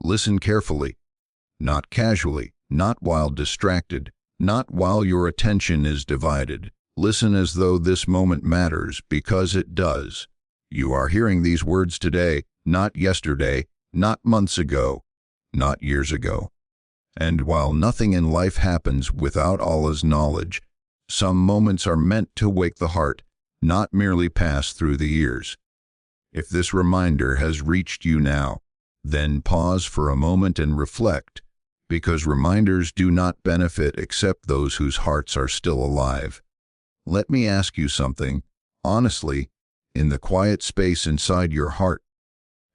Listen carefully, not casually, not while distracted, not while your attention is divided. Listen as though this moment matters, because it does. You are hearing these words today, not yesterday, not months ago, not years ago. And while nothing in life happens without Allah's knowledge, some moments are meant to wake the heart, not merely pass through the ears. If this reminder has reached you now, then pause for a moment and reflect, because reminders do not benefit except those whose hearts are still alive. Let me ask you something, honestly, in the quiet space inside your heart.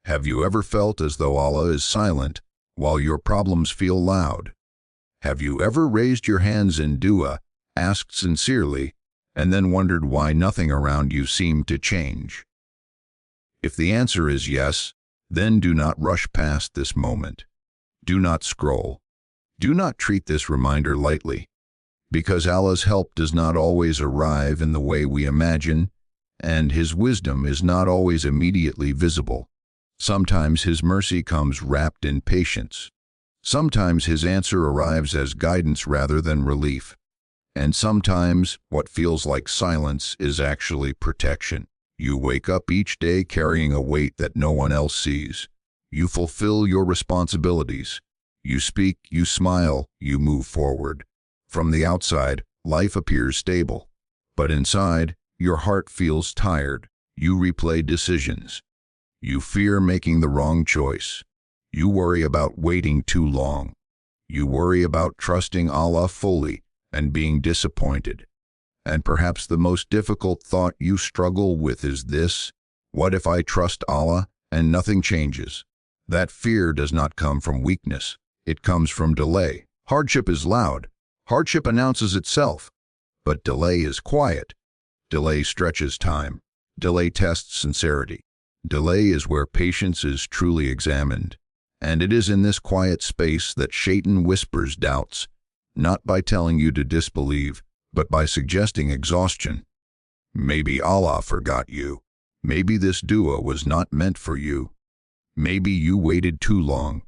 Have you ever felt as though Allah is silent while your problems feel loud? Have you ever raised your hands in dua, asked sincerely, and then wondered why nothing around you seemed to change? If the answer is yes, then do not rush past this moment. Do not scroll. Do not treat this reminder lightly, because Allah's help does not always arrive in the way we imagine, and His wisdom is not always immediately visible. Sometimes His mercy comes wrapped in patience. Sometimes His answer arrives as guidance rather than relief. And sometimes what feels like silence is actually protection. You wake up each day carrying a weight that no one else sees. You fulfill your responsibilities. You speak, you smile, you move forward. From the outside, life appears stable. But inside, your heart feels tired. You replay decisions. You fear making the wrong choice. You worry about waiting too long. You worry about trusting Allah fully and being disappointed. And perhaps the most difficult thought you struggle with is this: what if I trust Allah and nothing changes? That fear does not come from weakness. It comes from delay. Hardship is loud. Hardship announces itself. But delay is quiet. Delay stretches time. Delay tests sincerity. Delay is where patience is truly examined. And it is in this quiet space that Satan whispers doubts, not by telling you to disbelieve, but by suggesting exhaustion. Maybe Allah forgot you. Maybe this dua was not meant for you. Maybe you waited too long.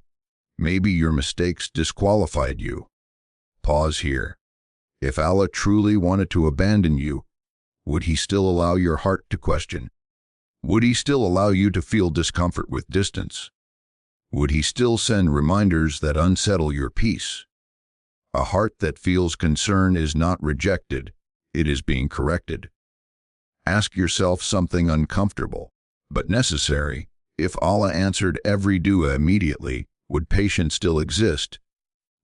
Maybe your mistakes disqualified you. Pause here. If Allah truly wanted to abandon you, would He still allow your heart to question? Would He still allow you to feel discomfort with distance? Would He still send reminders that unsettle your peace? A heart that feels concern is not rejected, it is being corrected. Ask yourself something uncomfortable, but necessary. If Allah answered every dua immediately, would patience still exist?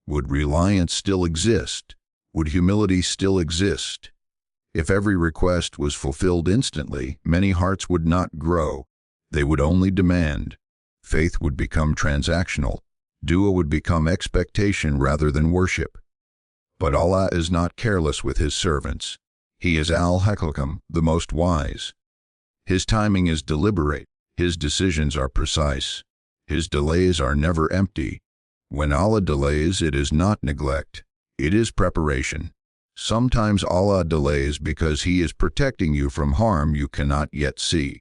Would reliance still exist? Would humility still exist? If every request was fulfilled instantly, many hearts would not grow. They would only demand. Faith would become transactional. Dua would become expectation rather than worship. But Allah is not careless with His servants. He is Al-Hakam, the most wise. His timing is deliberate. His decisions are precise. His delays are never empty. When Allah delays, it is not neglect. It is preparation. Sometimes Allah delays because He is protecting you from harm you cannot yet see.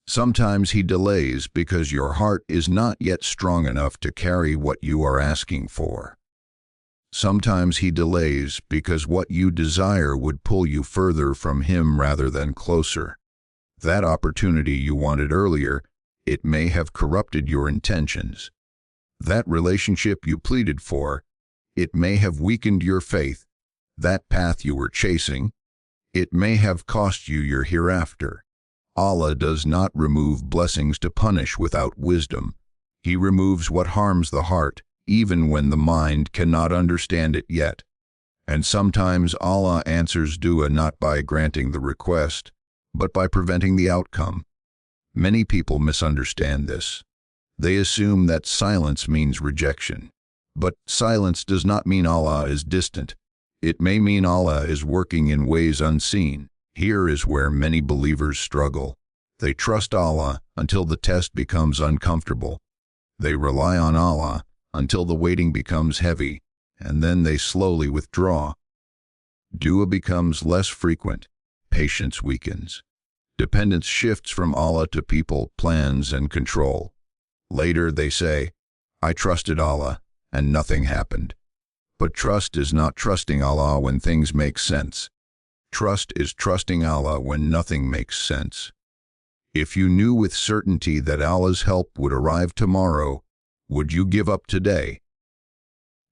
Sometimes He delays because your heart is not yet strong enough to carry what you are asking for. Sometimes He delays because what you desire would pull you further from Him rather than closer. That opportunity you wanted earlier, it may have corrupted your intentions. That relationship you pleaded for, it may have weakened your faith. That path you were chasing, it may have cost you your hereafter. Allah does not remove blessings to punish without wisdom. He removes what harms the heart, even when the mind cannot understand it yet. And sometimes Allah answers dua not by granting the request, but by preventing the outcome. Many people misunderstand this. They assume that silence means rejection. But silence does not mean Allah is distant. It may mean Allah is working in ways unseen. Here is where many believers struggle. They trust Allah until the test becomes uncomfortable. They rely on Allah until the waiting becomes heavy, and then they slowly withdraw. Dua becomes less frequent. Patience weakens. Dependence shifts from Allah to people, plans, and control. Later they say, I trusted Allah, and nothing happened. But trust is not trusting Allah when things make sense. Trust is trusting Allah when nothing makes sense. If you knew with certainty that Allah's help would arrive tomorrow, would you give up today?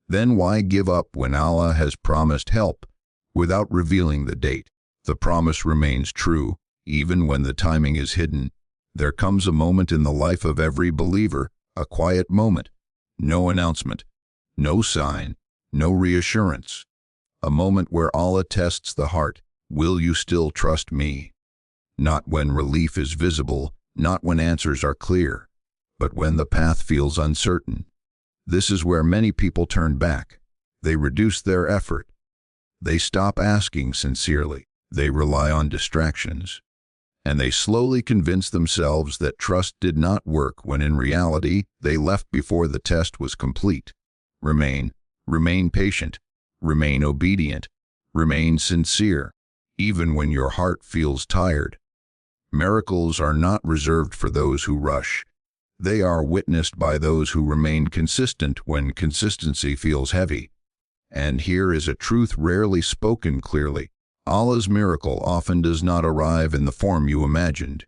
Then why give up when Allah has promised help without revealing the date? The promise remains true, even when the timing is hidden. There comes a moment in the life of every believer, a quiet moment, no announcement, no sign, no reassurance. A moment where Allah tests the heart. Will you still trust me? Not when relief is visible, not when answers are clear, but when the path feels uncertain. This is where many people turn back. They reduce their effort. They stop asking sincerely. They rely on distractions. And they slowly convince themselves that trust did not work when in reality they left before the test was complete. Remain patient, remain obedient, remain sincere, even when your heart feels tired. Miracles are not reserved for those who rush. They are witnessed by those who remain consistent when consistency feels heavy. And here is a truth rarely spoken clearly. Allah's miracle often does not arrive in the form you imagined.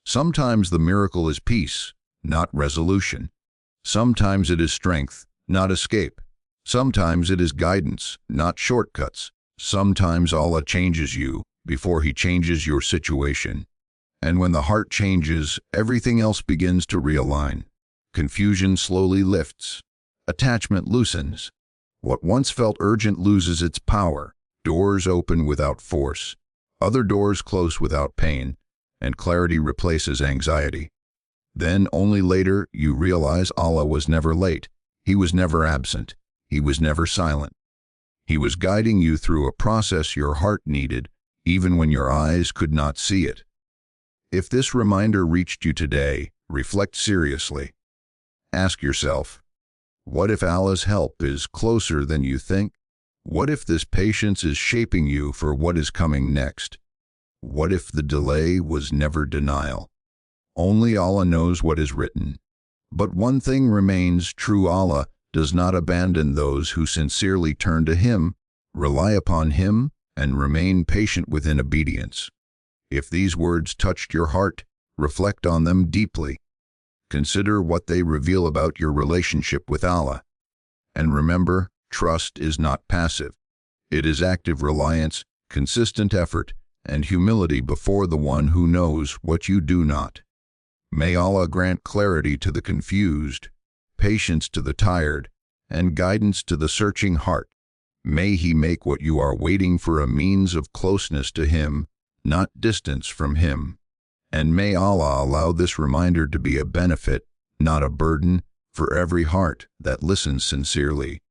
Sometimes the miracle is peace, not resolution. Sometimes it is strength, not escape. Sometimes it is guidance, not shortcuts. Sometimes Allah changes you before He changes your situation. And when the heart changes, everything else begins to realign. Confusion slowly lifts. Attachment loosens. What once felt urgent loses its power. Doors open without force. Other doors close without pain. And clarity replaces anxiety. Then, only later, you realize Allah was never late. He was never absent. He was never silent. He was guiding you through a process your heart needed, even when your eyes could not see it. If this reminder reached you today, reflect seriously. Ask yourself, what if Allah's help is closer than you think? What if this patience is shaping you for what is coming next? What if the delay was never denial? Only Allah knows what is written. But one thing remains true: Allah does not abandon those who sincerely turn to Him, rely upon Him, and remain patient within obedience. If these words touched your heart, reflect on them deeply. Consider what they reveal about your relationship with Allah. And remember, trust is not passive. It is active reliance, consistent effort, and humility before the one who knows what you do not. May Allah grant clarity to the confused, patience to the tired, and guidance to the searching heart. May He make what you are waiting for a means of closeness to Him, not distance from Him. And may Allah allow this reminder to be a benefit, not a burden, for every heart that listens sincerely.